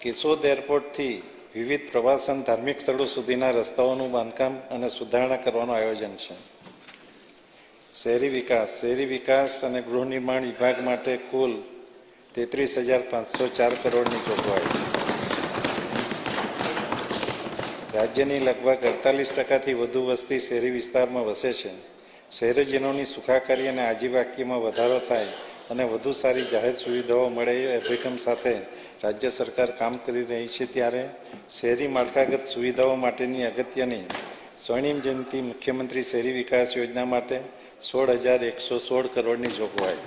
કેશોદ એરપોર્ટથી વિવિધ પ્રવાસન ધાર્મિક સ્થળો સુધીના રસ્તાઓનું બાંધકામ અને સુધારણા કરવાનું આયોજન છે. શહેરી વિકાસ અને ગૃહ નિર્માણ વિભાગ માટે કુલ 33,504 કરોડની જોગવાઈ. રાજ્યની લગભગ 48%થી વધુ વસ્તી શહેરી વિસ્તારમાં વસે છે. શહેરીજનોની સુખાકારી અને આજીવિકામાં વધારો થાય અને વધુ સારી જાહેર સુવિધાઓ મળે એ અભિગમ સાથે રાજ્ય સરકાર કામ કરી રહી છે. ત્યારે શહેરી માળખાગત સુવિધાઓ માટેની અગત્યની સ્વર્ણિમ જયંતિ મુખ્યમંત્રી શહેરી વિકાસ યોજના માટે 16,116 કરોડની જોગવાઈ.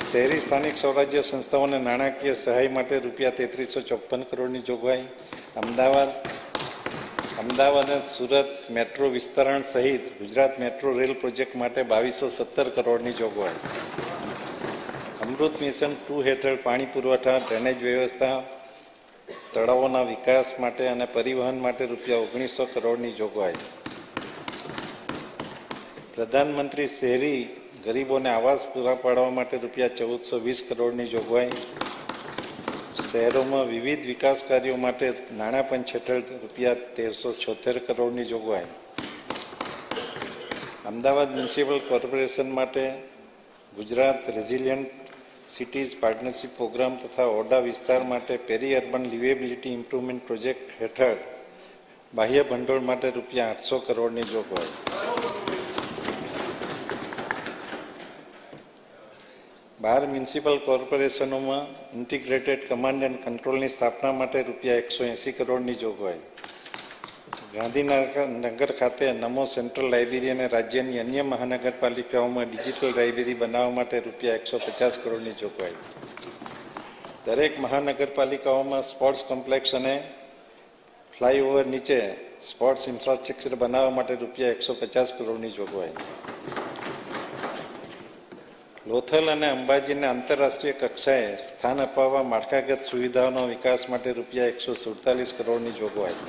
શહેરી સ્થાનિક સ્વરાજ્ય સંસ્થાઓને નાણાકીય સહાય માટે રૂપિયા 3354 કરોડની જોગવાઈ. અમદાવાદ અને સુરત મેટ્રો વિસ્તરણ સહિત ગુજરાત મેટ્રો રેલ પ્રોજેક્ટ માટે 2217 કરોડની જોગવાઈ. અમૃત મિશન 2 હેઠળ પાણી પુરવઠા, ડ્રેનેજ વ્યવસ્થા, તળાવોના વિકાસ માટે અને પરિવહન માટે રૂપિયા 1900 કરોડની જોગવાઈ. પ્રધાનમંત્રી શહેરી ગરીબોને આવાસ પૂરા પાડવા માટે રૂપિયા 1420 કરોડની જોગવાઈ. શહેરોમાં વિવિધ વિકાસ કાર્યો માટે નાણાં પંચ હેઠળ રૂપિયા 1376 કરોડની જોગવાઈ. અમદાવાદ મ્યુનિસિપલ કોર્પોરેશન માટે Gujarat resilient cities partnership programme તથા ઓરડા વિસ્તાર માટે પેરી અર્બન લિવેબિલિટી ઇમ્પ્રુવમેન્ટ પ્રોજેક્ટ હેઠળ બાહ્ય ભંડોળ માટે રૂપિયા 800 કરોડની જોગવાઈ. 12 મ્યુનિસિપલ કોર્પોરેશનોમાં ઇન્ટિગ્રેટેડ કમાન્ડ એન્ડ કંટ્રોલની સ્થાપના માટે રૂપિયા 180 કરોડની જોગવાઈ. ગાંધીનગર ખાતે નમો સેન્ટ્રલ લાઇબ્રેરી અને રાજ્યની અન્ય મહાનગરપાલિકાઓમાં ડિજિટલ લાઇબ્રેરી બનાવવા માટે રૂપિયા 150 કરોડની જોગવાઈ. દરેક મહાનગરપાલિકાઓમાં સ્પોર્ટ્સ કોમ્પ્લેક્સ અને ફ્લાયઓવર નીચે સ્પોર્ટ્સ ઇન્ફ્રાસ્ટ્રક્ચર બનાવવા માટે રૂપિયા 150 કરોડની જોગવાઈ. લોથલ અને અંબાજીને આંતરરાષ્ટ્રીય કક્ષાએ સ્થાન અપાવવા માળખાગત સુવિધાઓના વિકાસ માટે રૂપિયા 147 કરોડની જોગવાઈ.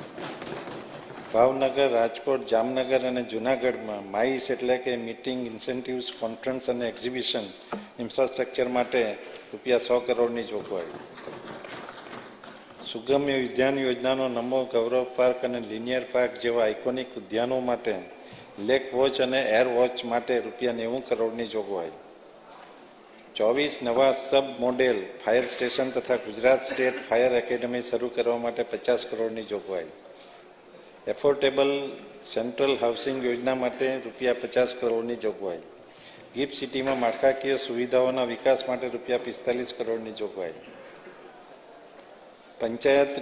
ભાવનગર, રાજકોટ, જામનગર અને જૂનાગઢમાં માઇસ એટલે કે મીટિંગ, ઇન્સેન્ટિવ્સ, કોન્ફરન્સ અને એક્ઝિબિશન ઇન્ફ્રાસ્ટ્રક્ચર માટે રૂપિયા 100 કરોડની જોગવાઈ. સુગમ્ય ઉદ્યાન યોજનાનો નમો ગૌરવ પાર્ક અને લિનિયર પાર્ક જેવા આઇકોનિક ઉદ્યાનો માટે લેક વોચ અને એર વોચ માટે રૂપિયા 90 કરોડની જોગવાઈ. 24 નવા સબ મોડેલ ફાયર સ્ટેશન તથા ગુજરાત સ્ટેટ ફાયર એકેડમી શરૂ કરવા માટે 50 કરોડની જોગવાઈ. એફોર્ડેબલ સેન્ટ્રલ હાઉસિંગ યોજના માટે રૂપિયા 50 કરોડની જોગવાઈ. ગિફ્ટ સિટીમાં માળખાકીય સુવિધાઓના વિકાસ માટે રૂપિયા 45 કરોડની જોગવાઈ. પંચાયત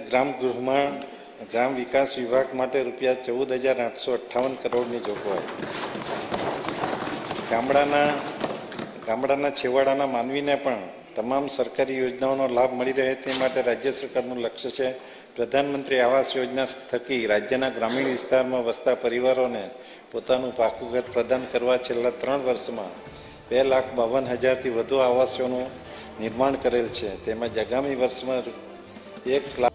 ગ્રામ વિકાસ વિભાગ માટે રૂપિયા 14,858 કરોડની જોગવાઈ. ગામડાના છેવાડાના માનવીને પણ તમામ સરકારી યોજનાઓનો લાભ મળી રહે તે માટે રાજ્ય સરકારનું લક્ષ્ય છે. પ્રધાનમંત્રી આવાસ યોજના થકી રાજ્યના ગ્રામીણ વિસ્તારમાં વસતા પરિવારોને પોતાનું પાકું ઘર પ્રદાન કરવા છેલ્લા 3 વર્ષમાં 2,52,000થી વધુ આવાસોનું નિર્માણ કરેલ છે. તેમજ આગામી વર્ષમાં 1,00,000